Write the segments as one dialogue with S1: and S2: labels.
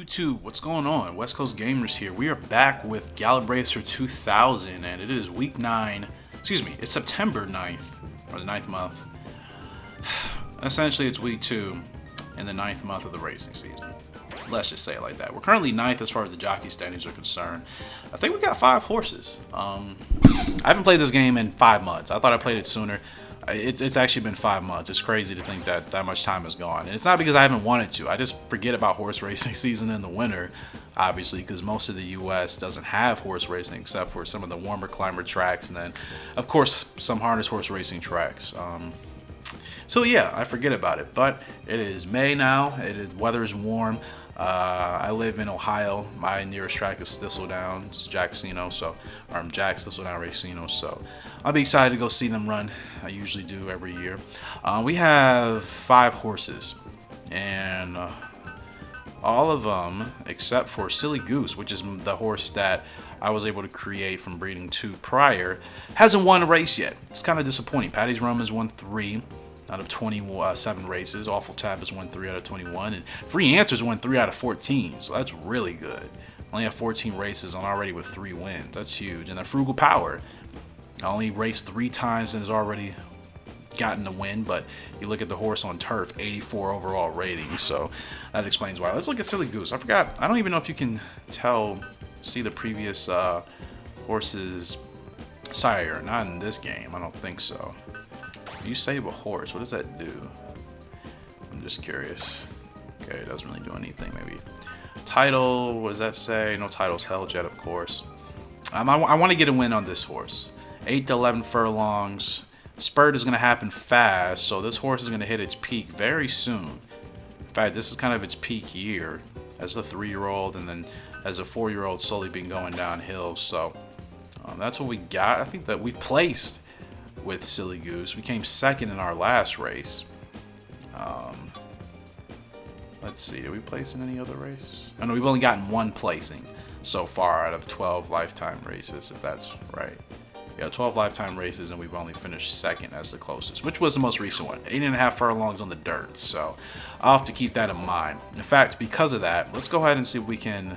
S1: YouTube, what's going on? West Coast Gamers here. We are back with Gallop 2000, and it is week 9. Excuse me, it's September 9th, or the 9th month. Essentially, it's week 2 in the 9th month of the racing season. Let's just say it like that. We're currently 9th as far as the jockey standings are concerned. I think we got 5 horses. I haven't played this game in 5 months. I thought I played it sooner. It's actually been 5 months. It's crazy to think that much time has gone. And it's not because I haven't wanted to. I just forget about horse racing season in the winter, obviously, because most of the U.S. doesn't have horse racing except for some of the warmer climate tracks, and then, of course, some harness horse racing tracks. So yeah, I forget about it. But it is May now. Weather is warm. I live in Ohio. My nearest track is Thistledown. It's Jack's Thistledown Racino. So I'll be excited to go see them run. I usually do every year. We have 5 horses, and all of them except for Silly Goose, which is the horse that I was able to create from breeding 2 prior, hasn't won a race yet. It's kind of disappointing. Patti's Rum has won 3 out of 27 races. Awful Tab has won 3 out of 21, and Free Answers won 3 out of 14. So that's really good. Only have 14 races and already with 3 wins. That's huge. And then Frugal Power only raced 3 times and has already gotten the win. But you look at the horse on turf, 84 overall rating. So that explains why. Let's look at Silly Goose. I forgot. I don't even know if you can see the previous horse's sire. Not in this game. I don't think so. You save a horse, what does that do? I'm just curious. Okay, it doesn't really do anything, maybe. Title, what does that say? No title's held yet, of course. I want to get a win on this horse. 8 to 11 furlongs. Spurt is going to happen fast, so this horse is going to hit its peak very soon. In fact, this is kind of its peak year as a 3-year-old, and then as a 4-year-old slowly been going downhill. So that's what we got. I think that we placed with Silly Goose. We came 2nd in our last race. Let's see, did we place in any other race? Oh no, we've only gotten 1 placing so far out of 12 lifetime races, if that's right. Yeah, 12 lifetime races, and we've only finished 2nd as the closest, which was the most recent one. 8.5 furlongs on the dirt, so I'll have to keep that in mind. In fact, because of that, let's go ahead and see if we can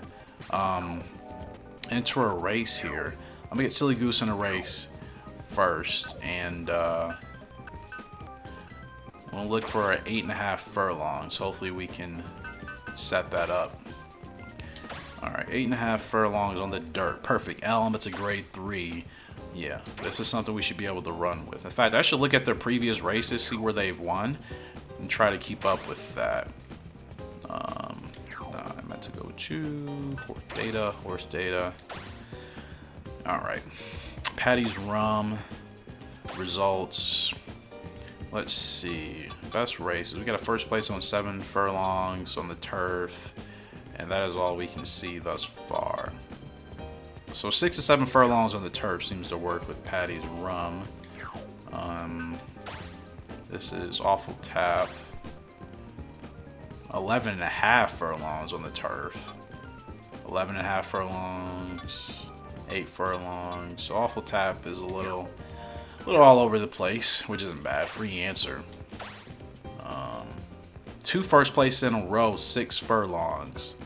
S1: enter a race here. I'm gonna get Silly Goose in a race first, and we'll look for an 8.5 furlongs. Hopefully we can set that up. Alright, 8.5 furlongs on the dirt. Perfect. Elm, it's a grade 3. Yeah, this is something we should be able to run with. In fact, I should look at their previous races, see where they've won, and try to keep up with that. I meant to go to horse data. Alright. Patti's Rum results. Let's see. Best races. We got a first place on 7 furlongs on the turf, and that is all we can see thus far. So 6 to 7 furlongs on the turf seems to work with Patti's Rum. This is Awful Tap. 11.5 furlongs on the turf. 11.5 furlongs. 8 furlongs. So Awful Tap is a little all over the place, which isn't bad. Free Answer. 2 first place in a row, 6 furlongs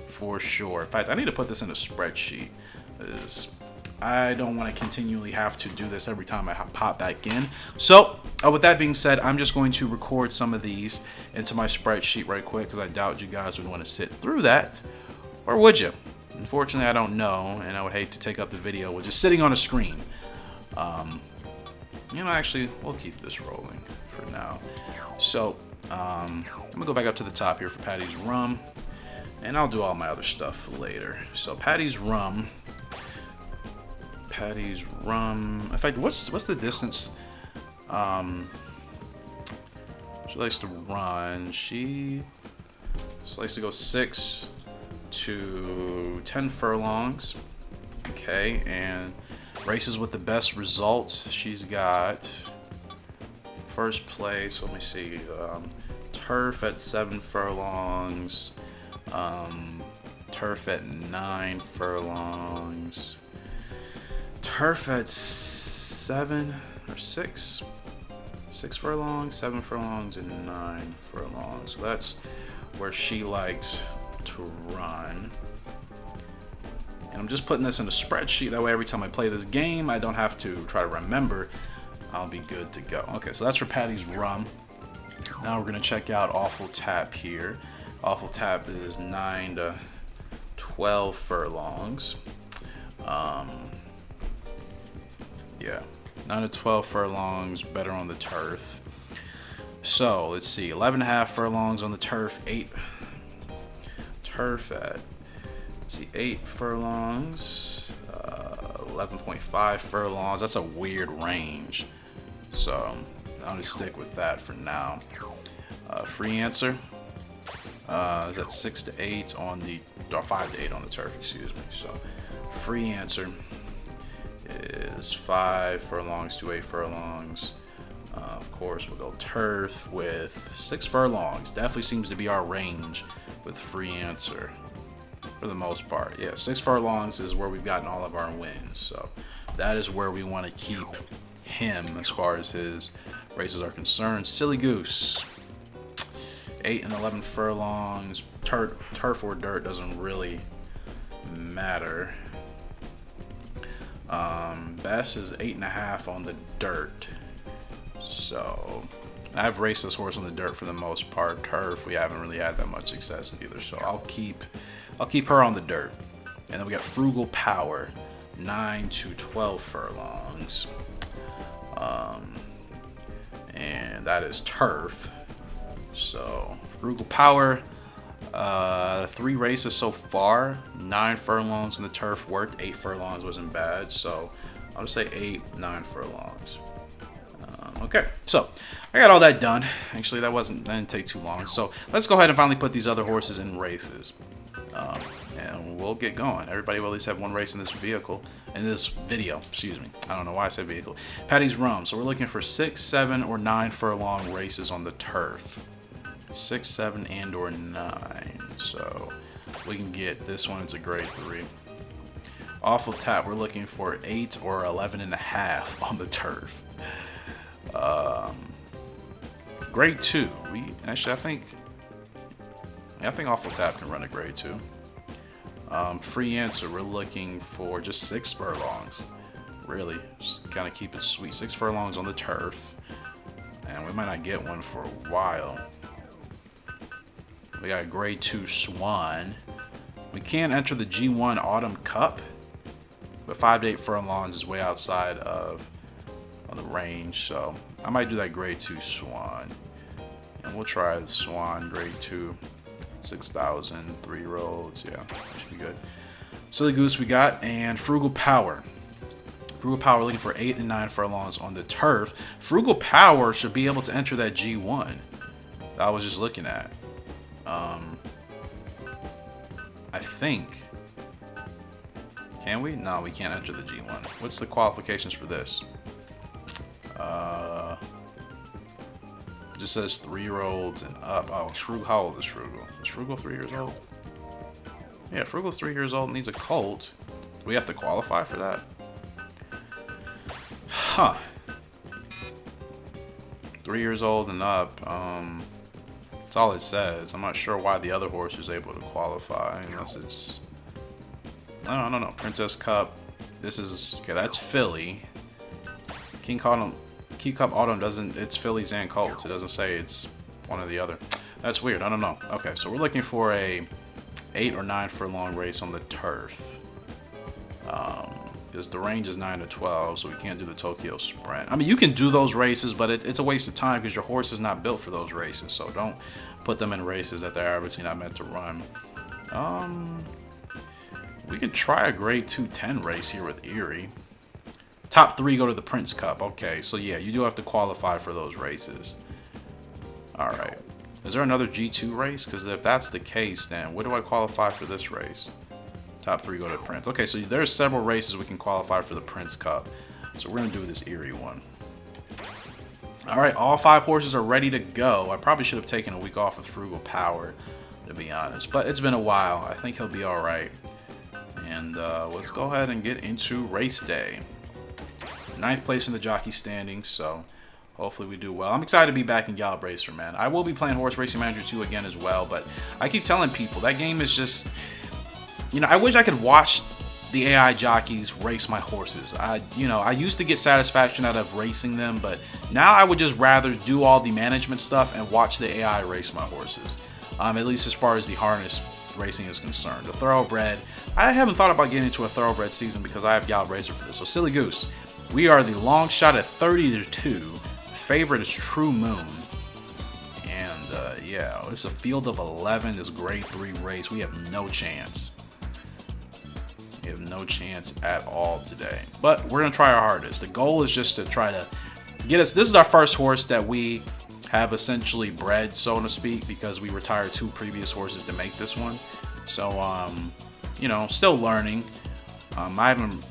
S1: for sure. In fact, I need to put this in a spreadsheet, because I don't want to continually have to do this every time I pop back in. So with that being said, I'm just going to record some of these into my spreadsheet right quick, because I doubt you guys would want to sit through that, or would you? Unfortunately, I don't know, and I would hate to take up the video with just sitting on a screen. Actually, we'll keep this rolling for now. So, I'm gonna go back up to the top here for Patti's Rum, and I'll do all my other stuff later. So, Patti's Rum. In fact, what's the distance? She likes to run. She likes to go 6 to 10 furlongs. Okay, and races with the best results. She's got first place. Let me see. Turf at 7 furlongs. Turf at 9 furlongs. Turf at 7 or 6. 6 furlongs, 7 furlongs, and 9 furlongs. So that's where she likes to run. run. And I'm just putting this in a spreadsheet. That way every time I play this game, I don't have to try to remember. I'll be good to go. Okay, so that's for Patti's run. Now we're going to check out Awful Tap here. Awful Tap is 9 to 12 furlongs. Yeah, 9 to 12 furlongs, better on the turf. So let's see, 11.5 furlongs on the turf, 8 turf at, let's see, 8 furlongs, 11.5 furlongs. That's a weird range, so I'm gonna stick with that for now. Free answer is at 6 to 8 on the, or 5 to 8 on the turf, excuse me. So free answer is 5 furlongs to 8 furlongs. Of course, we'll go turf with 6 furlongs. Definitely seems to be our range with free answer for the most part. Yeah, 6 furlongs is where we've gotten all of our wins. So that is where we want to keep him as far as his races are concerned. Silly Goose, 8 and 11 furlongs. Turf or dirt doesn't really matter. Best is 8.5 on the dirt. So I've raced this horse on the dirt for the most part. Turf, we haven't really had that much success either. So I'll keep her on the dirt. And then we got Frugal Power, 9 to 12 furlongs. And that is turf. So Frugal Power, 3 races so far. 9 furlongs on the turf worked. 8 furlongs wasn't bad. So I'll just say 8, 9 furlongs. Okay, so I got all that done. Actually, that didn't take too long. So let's go ahead and finally put these other horses in races, and we'll get going. Everybody will at least have one race in this video. Excuse me. I don't know why I said vehicle. Patti's Rum. So we're looking for 6, 7, or 9 furlong races on the turf. 6, 7, and or 9. So we can get this one. It's a grade 3. Awful Tap. We're looking for 8 or 11.5 on the turf. Grade 2. I think Awful Tap can run a grade 2. Free answer. We're looking for just 6 furlongs. Really, just kind of keep it sweet. 6 furlongs on the turf, and we might not get one for a while. We got a grade 2 Swan. We can enter the G1 Autumn Cup, but 5 to 8 furlongs is way outside of the range, so I might do that grade 2 Swan, and we'll try the Swan grade 2, 6,000, 3-year-olds. Yeah, should be good. Silly Goose we got, and Frugal Power. Frugal Power looking for 8 and 9 furlongs on the turf. Frugal Power should be able to enter that G1 that I was just looking at. I think. Can we? No, we can't enter the G1. What's the qualifications for this? It just says 3-year-olds and up. Oh, it's Frugal. How old is Frugal? Is Frugal 3 years old? Yeah, Frugal's 3 years old and needs a colt. Do we have to qualify for that? Huh. 3 years old and up. That's all it says. I'm not sure why the other horse is able to qualify unless it's... I don't know. Princess Cup. This is... Okay, that's filly. King Cup Autumn doesn't... It's fillies and colts. It doesn't say it's one or the other. That's weird. I don't know. Okay, so we're looking for a 8 or 9 furlong race on the turf. Because the range is 9 to 12, so we can't do the Tokyo Sprint. I mean, you can do those races, but it's a waste of time because your horse is not built for those races. So don't put them in races that they're obviously not meant to run. We can try a grade 210 race here with Erie. Top 3 go to the Prince Cup. Okay, so yeah, you do have to qualify for those races. Alright. Is there another G2 race? Because if that's the case, then where do I qualify for this race? Top 3 go to Prince. Okay, so there's several races we can qualify for the Prince Cup. So we're going to do this Erie one. Alright, all 5 horses are ready to go. I probably should have taken a week off with Frugal Power, to be honest. But it's been a while. I think he'll be alright. And let's go ahead and get into race day. 9th place in the jockey standings, so hopefully we do well. I'm excited to be back in Gallop Racer, man. I will be playing Horse Racing Manager 2 again as well, but I keep telling people that game is just... you know, I wish I could watch the AI jockeys race my horses. I used to get satisfaction out of racing them, but now I would just rather do all the management stuff and watch the AI race my horses. At least as far as the harness racing is concerned. The thoroughbred, I haven't thought about getting into a thoroughbred season because I have Gallop Racer for this. So Silly Goose, we are the long shot at 30-2. Favorite is True Moon. And yeah, it's a field of 11. This grade 3 race. We have no chance. We have no chance at all today. But we're going to try our hardest. The goal is just to try to get us. This is our first horse that we have essentially bred, so to speak, because we retired 2 previous horses to make this one. So, you know, still learning. I haven't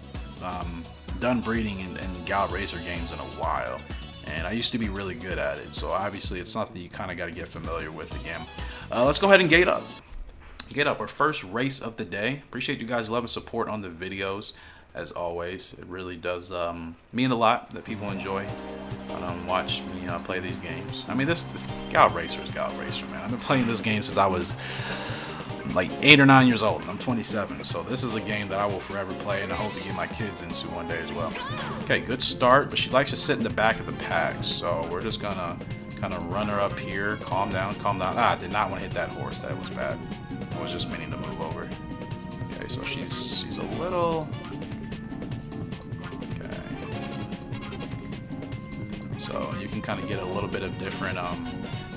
S1: done breeding in Gallop Racer games in a while. And I used to be really good at it. So obviously it's something you kind of got to get familiar with again. Let's go ahead and gate up. Get up our first race of the day. Appreciate you guys' love and support on the videos as always. It really does mean a lot that people enjoy watch me play these games. I mean, this Gallop Racer is Gallop Racer, man. I've been playing this game since I was like 8 or 9 years old. I'm 27, so this is a game that I will forever play, and I hope to get my kids into one day as well. Okay, good start, but she likes to sit in the back of the pack, so we're just gonna kind of run her up here. Calm down, calm down. I did not want to hit that horse. That was bad. I was just meaning to move over. Okay, so she's a little. Okay. So you can kind of get a little bit of different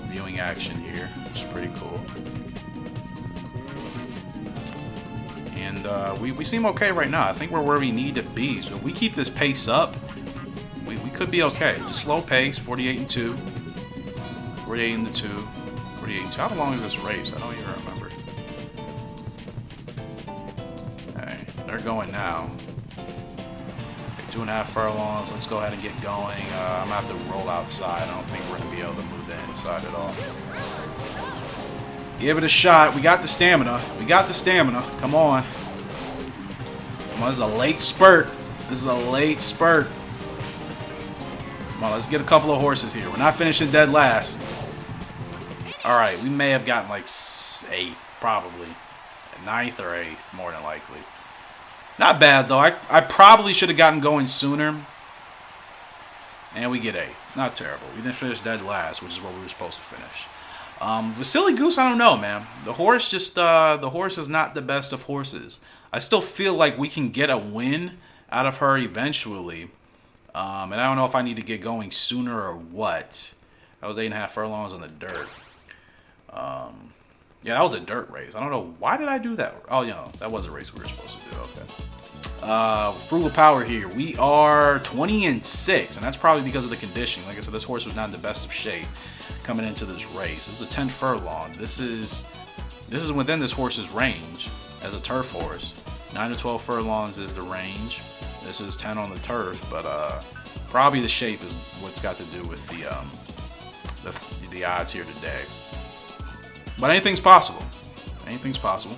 S1: viewing action here, which is pretty cool. And we seem okay right now. I think we're where we need to be. So if we keep this pace up, we could be okay. It's a slow pace, 48-2. 48-2. 48-2. How long is this race? I don't even remember. Okay, they're going now. Okay, 2.5 furlongs. Let's go ahead and get going. I'm gonna have to roll outside. I don't think we're gonna be able to move the inside at all. Give it a shot. We got the stamina. We got the stamina. Come on. Come on, this is a late spurt. This is a late spurt. Come on, let's get a couple of horses here. We're not finishing dead last. Alright, we may have gotten like 8th, probably. 9th or 8th, more than likely. Not bad, though. I probably should have gotten going sooner. And we get 8th. Not terrible. We didn't finish dead last, which is what we were supposed to finish. With Silly Goose, I don't know, man. The horse just, the horse is not the best of horses. I still feel like we can get a win out of her eventually. And I don't know if I need to get going sooner or what. That was 8.5 furlongs on the dirt. Yeah, that was a dirt race. I don't know. Why did I do that? Oh, you know, that was a race we were supposed to do. Okay. Frugal Power here. We are 20-6, and that's probably because of the conditioning. Like I said, this horse was not in the best of shape coming into this race. This is a 10 furlong. This is within this horse's range as a turf horse. 9 to 12 furlongs is the range. This is 10 on the turf, but probably the shape is what's got to do with the odds here today. But anything's possible. Anything's possible.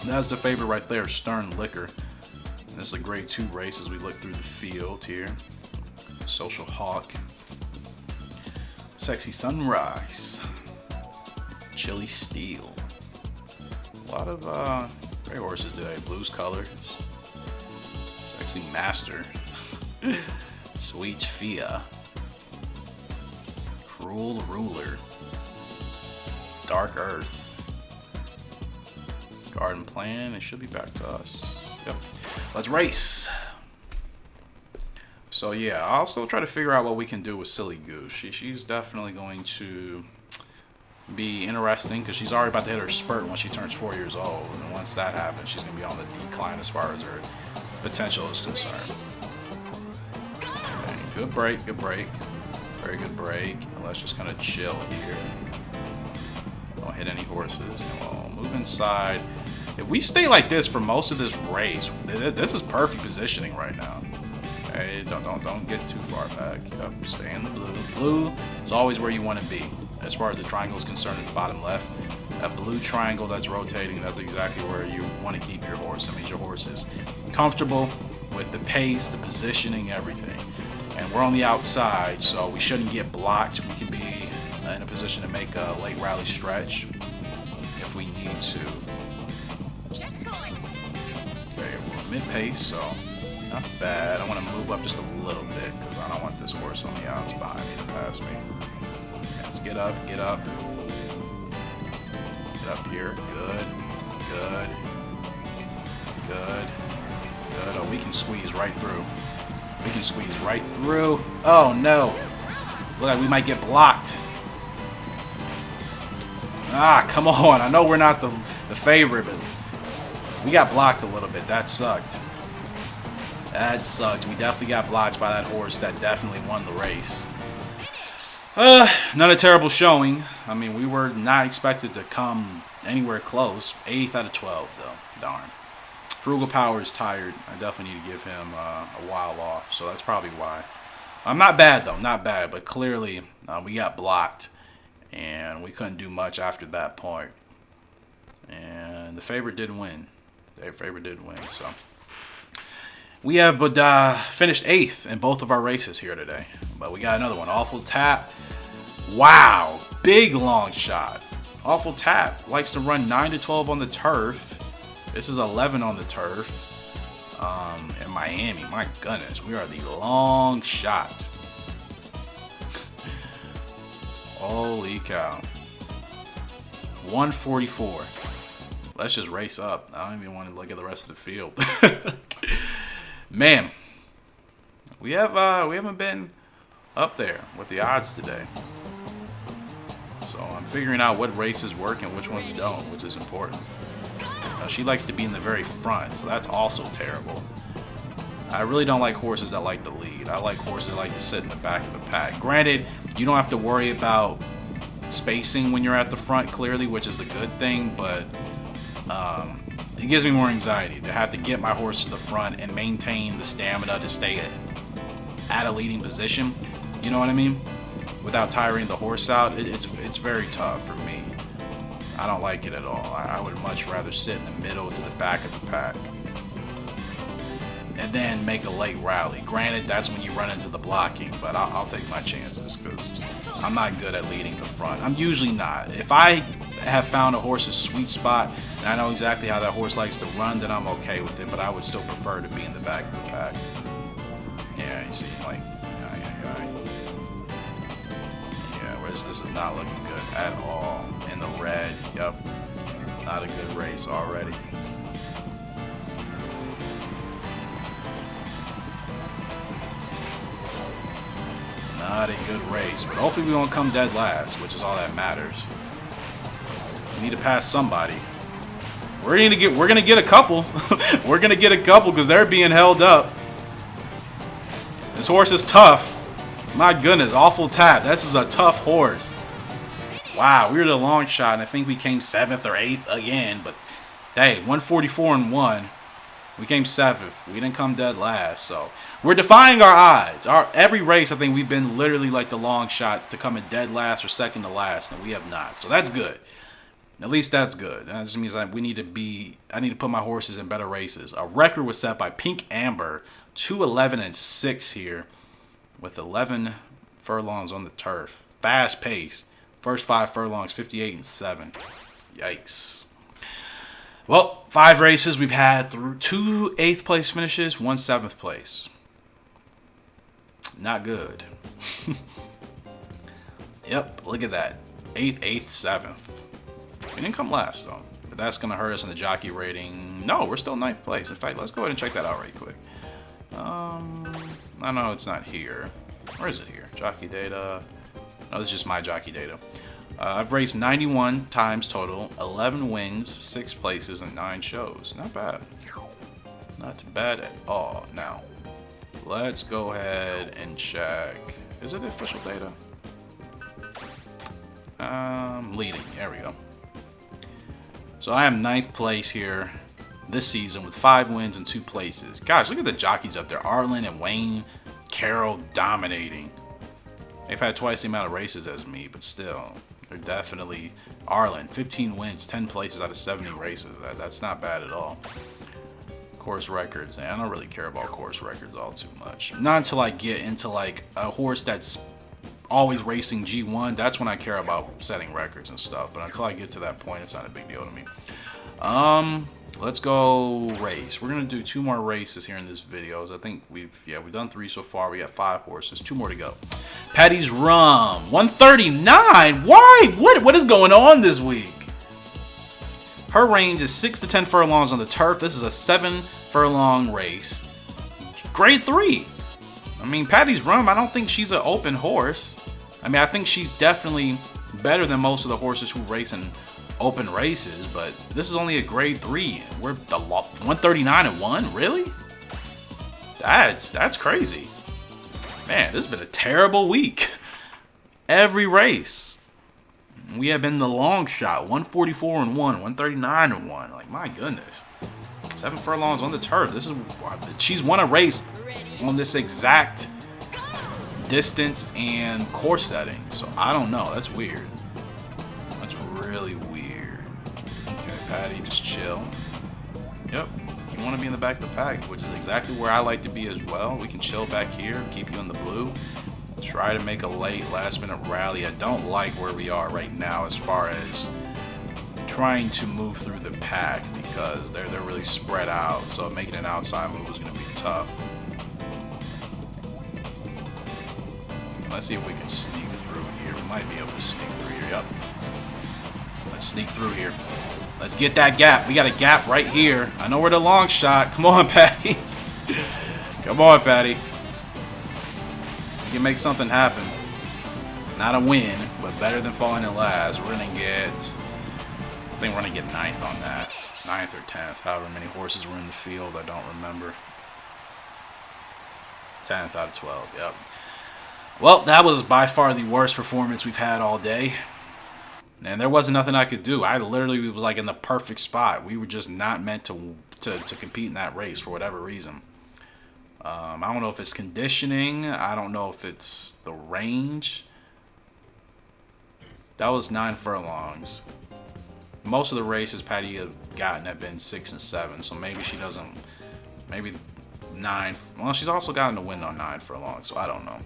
S1: That's the favorite right there, Stern Liquor. This is a grade 2 race as we look through the field here. Social Hawk. Sexy Sunrise. Chili Steel. A lot of great horses today. Blues Colors. Sexy Master. Sweet Fia. Cruel Ruler. Dark Earth. Garden Plan. It should be back to us. Yep. Let's race. So yeah, I'll still try to figure out what we can do with Silly Goose. She's definitely going to be interesting because she's already about to hit her spurt once she turns 4 years old. And once that happens, she's going to be on the decline as far as her potential is concerned. Okay, good break, good break. Very good break. And let's just kind of chill here. Don't hit any horses. We'll move inside. If we stay like this for most of this race, this is perfect positioning right now. Okay, don't get too far back. Yep, stay in the blue. Blue is always where you want to be. As far as the triangle is concerned at the bottom left, that blue triangle that's rotating, that's exactly where you want to keep your horse. That means your horse is comfortable with the pace, the positioning, everything. And we're on the outside, so we shouldn't get blocked. We can be in a position to make a late rally stretch if we need to. mid-pace, so not bad. I want to move up just a little bit because I don't want this horse on the outs behind me to pass me. Okay, let's get up, get up. Get up here. Good, good, good, good. Oh, we can squeeze right through. We can squeeze right through. Oh, no. Look like we might get blocked. Ah, come on. I know we're not the favorite, but we got blocked a little bit. That sucked. That sucked. We definitely got blocked by that horse that definitely won the race. Not a terrible showing. I mean, we were not expected to come anywhere close. 8th out of 12, though. Darn. Frugal Power is tired. I definitely need to give him a while off, so that's probably why. Not bad, though. Not bad, but clearly we got blocked, and we couldn't do much after that point. And the favorite did win. The favorite did win, so. We have finished 8th in both of our races here today. But we got another one. Awful Tap. Wow. Big long shot. Awful Tap likes to run 9 to 12 on the turf. This is 11 on the turf. In Miami. My goodness. We are the long shot. Holy cow. 144. Let's just race up. I don't even want to look at the rest of the field. Man, we haven't been up there with the odds today. So I'm figuring out what races work and which ones don't, which is important. She likes to be in the very front, so that's also terrible. I really don't like horses that like the lead. I like horses that like to sit in the back of the pack. Granted, you don't have to worry about spacing when you're at the front, clearly, which is the good thing, but it gives me more anxiety to have to get my horse to the front and maintain the stamina to stay at a leading position. You know what I mean? Without tiring the horse out, it's very tough for me. I don't like it at all. I would much rather sit in the middle to the back of the pack and then make a late rally. Granted, that's when you run into the blocking, but I'll take my chances because I'm not good at leading the front. I'm usually not. If I have found a horse's sweet spot and I know exactly how that horse likes to run, then I'm okay with it, but I would still prefer to be in the back of the pack. Yeah, you see, like, yeah, this is not looking good at all. In the red, yep, not a good race already. Not a good race, but hopefully we won't come dead last, which is all that matters. We need to pass somebody. We're gonna get a couple. We're gonna get a couple because they're being held up. This horse is tough. My goodness, Awful Tap. This is a tough horse. Wow, we were the long shot, and I think we came 7th or 8th again. But hey, 144 and 1. We came 7th. We didn't come dead last, so we're defying our odds. Every race, I think we've been literally like the long shot to come in dead last or second to last, and we have not. So that's good. At least that's good. That just means I need to put my horses in better races. A record was set by Pink Amber, 2:11 and 6 here, with 11 furlongs on the turf. Fast pace. First 5 furlongs, 58 and 7. Yikes. Well, 5 races. We've had 2 8th place finishes, 1 7th place. Not good. Yep, look at that. 8th, 8th, 7th. We didn't come last, though. But that's going to hurt us in the jockey rating. No, we're still 9th place. In fact, let's go ahead and check that out right quick. I know it's not here. Where is it here? Jockey data. No, this is just my jockey data. I've raced 91 times total, 11 wins, 6 places, and 9 shows. Not bad. Not bad at all. Now, let's go ahead and check. Is it official data? Leading. There we go. So I am 9th place here this season with 5 wins and 2 places. Gosh, look at the jockeys up there. Arlen and Wayne Carroll dominating. They've had twice the amount of races as me, but still, they're definitely Arlen. 15 wins, 10 places out of 70 races. That's not bad at all. Course records, and I don't really care about course records all too much. Not until I get into like a horse that's always racing G1. That's when I care about setting records and stuff. But until I get to that point, it's not a big deal to me. let's go race. We're gonna do 2 more races here in this video. I think we've done 3 so far. We got 5 horses, 2 more to go. Patti's Rum, 139. Why? What is going on this week? Her range is 6 to 10 furlongs on the turf. This is a 7 furlong race. Grade 3. I mean, Patti's Rum, I don't think she's an open horse. I mean, I think she's definitely better than most of the horses who race in open races, but this is only a grade 3. We're the 139 and 1, really? That's crazy. Man, this has been a terrible week. Every race. We have been the long shot. 144 and 1, 139 and 1. Like, my goodness. 7 furlongs on the turf. She's won a race on this exact distance and course setting. So I don't know. That's weird. That's really weird. Okay, Patti, just chill. Yep. You want to be in the back of the pack, which is exactly where I like to be as well. We can chill back here, keep you in the blue. Try to make a late last-minute rally. I don't like where we are right now as far as trying to move through the pack because they're really spread out. So making an outside move is going to be tough. Let's see if we can sneak through here. We might be able to sneak through here. Yep. Let's sneak through here. Let's get that gap. We got a gap right here. I know we're the long shot. Come on, Patti. Come on, Patti. We can make something happen. Not a win, but better than falling in last. We're gonna get, I think we're gonna get 9th on that. 9th or 10th. However many horses were in the field, I don't remember. 10th out of 12. Yep. Well, that was by far the worst performance we've had all day. And there wasn't nothing I could do. I literally was like in the perfect spot. We were just not meant to compete in that race for whatever reason. I don't know if it's conditioning. I don't know if it's the range. That was 9 furlongs. Most of the races Patti had gotten have been 6 and 7. So maybe she doesn't. Maybe 9. Well, she's also gotten a win on 9 furlongs. So I don't know.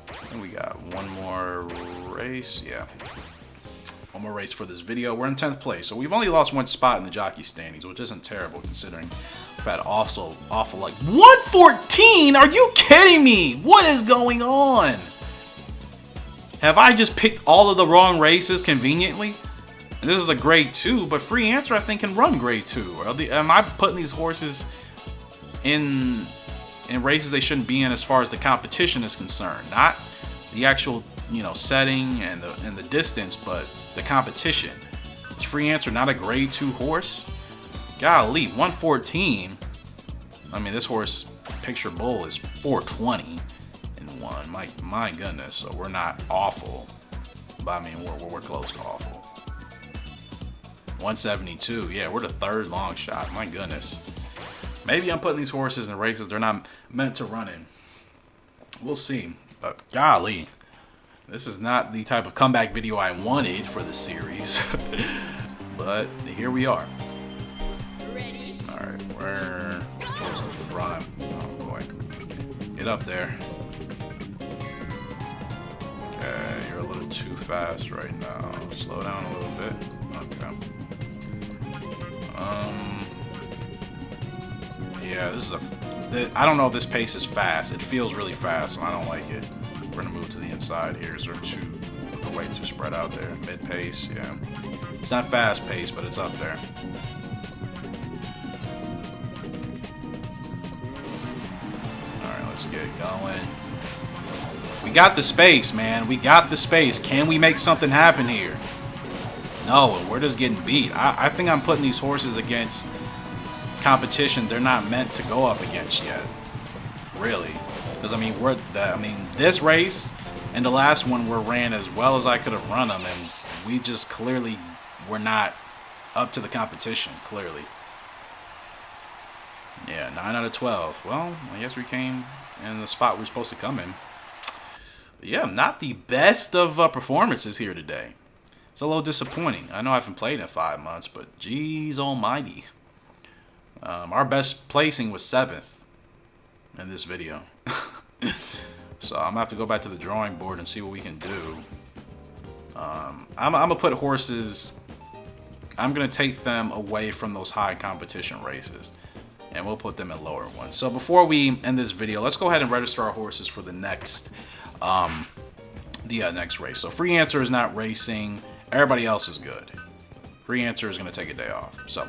S1: I think we got one more race. Yeah. One more race for this video. We're in 10th place. So we've only lost 1 spot in the jockey standings, which isn't terrible considering we've had awful like 114. Are you kidding me? What is going on? Have I just picked all of the wrong races conveniently? And this is a grade 2, but Free Answer I think can run grade 2. Am I putting these horses in races they shouldn't be in as far as the competition is concerned? Not the actual, setting and the distance, but the competition. Is Free Answer not a grade 2 horse? Golly, 114. I mean, this horse, Picture Bull, is 420 and 1. My goodness. So we're not awful, but I mean we're close to awful. 172. Yeah, we're the 3rd long shot. My goodness. Maybe I'm putting these horses in races they're not meant to run in. We'll see. But golly, this is not the type of comeback video I wanted for the series. But here we are.
S2: Ready?
S1: Alright, we're towards the front. Oh boy. Get up there. Okay, you're a little too fast right now. Slow down a little bit. Okay. Yeah, this is I don't know if this pace is fast. It feels really fast, and I don't like it. We're gonna move to the inside here. Is there way too spread out there? Mid pace, yeah. It's not fast paced, but it's up there. Alright, let's get going. We got the space, man. We got the space. Can we make something happen here? No, and we're just getting beat. I think I'm putting these horses against competition they're not meant to go up against yet. Really. Because, I mean, this race and the last one were ran as well as I could have run them, and we just clearly were not up to the competition, clearly. Yeah, 9 out of 12. Well, I guess we came in the spot we were supposed to come in. But yeah, not the best of performances here today. It's a little disappointing. I know I haven't played in 5 months, but geez almighty. Our best placing was 7th in this video. So I'm going to have to go back to the drawing board and see what we can do. I'm going to put horses I'm going to take them away from those high competition races. And we'll put them in lower ones. So before we end this video, let's go ahead and register our horses for the next next race. So Free Answer is not racing. Everybody else is good. Free Answer is going to take a day off. So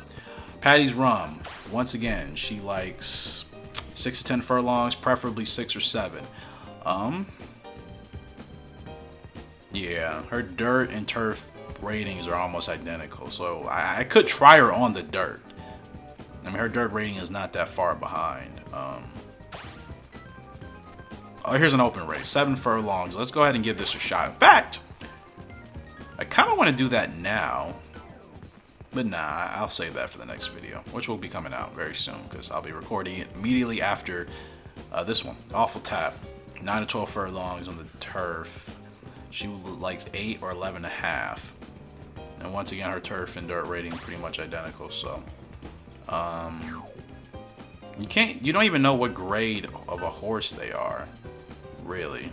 S1: Patti's Rum, once again, she likes 6 to 10 furlongs, preferably 6 or 7. Yeah, her dirt and turf ratings are almost identical. So I could try her on the dirt. I mean, her dirt rating is not that far behind. Oh, here's an open race. 7 furlongs. Let's go ahead and give this a shot. In fact, I kind of want to do that now. But nah, I'll save that for the next video, which will be coming out very soon because I'll be recording it immediately after this one. Awful Tap. 9 to 12 furlongs on the turf. She likes 8 or 11.5. And once again, her turf and dirt rating pretty much identical, so... you don't even know what grade of a horse they are, really.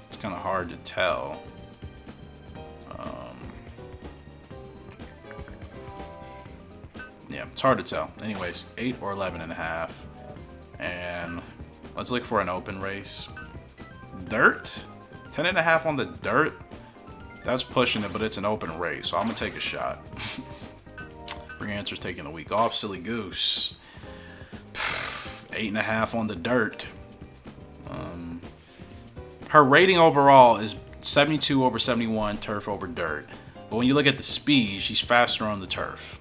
S1: It's kind of hard to tell. Yeah, it's hard to tell. Anyways, 8 or 11.5, and let's look for an open race. Dirt, 10.5 on the dirt. That's pushing it, but it's an open race, so I'm gonna take a shot. Free Answer's taking a week off. Silly Goose. 8.5 on the dirt. Her rating overall is 72 over 71, turf over dirt. But when you look at the speed, she's faster on the turf.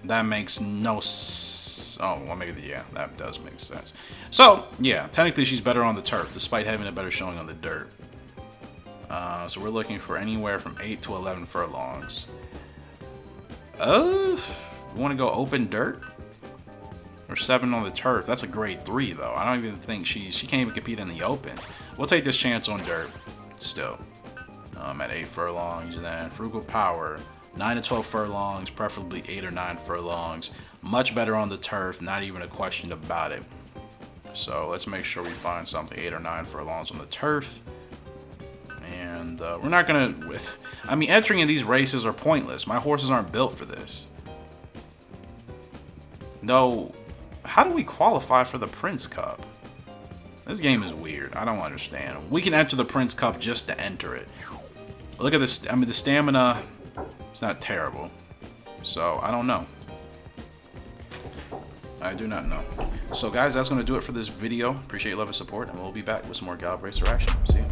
S1: That makes no sense. Oh, well, maybe, yeah, that does make sense. So, yeah, technically she's better on the turf, despite having a better showing on the dirt. So we're looking for anywhere from 8 to 11 furlongs. We want to go open dirt? Or 7 on the turf. That's a grade 3, though. I don't even think she can't even compete in the opens. We'll take this chance on dirt still. At 8 furlongs. And then Frugal Power. 9 to 12 furlongs, preferably 8 or 9 furlongs. Much better on the turf, not even a question about it. So let's make sure we find something 8 or 9 furlongs on the turf. And we're not gonna, I mean, entering in these races are pointless. My horses aren't built for this. No, how do we qualify for the Prince Cup? This game is weird. I don't understand. We can enter the Prince Cup just to enter it. Look at this. I mean, the stamina, it's not terrible. So, I don't know. I do not know. So, guys, that's going to do it for this video. Appreciate your love and support, and we'll be back with some more Gallop Racer action. See ya.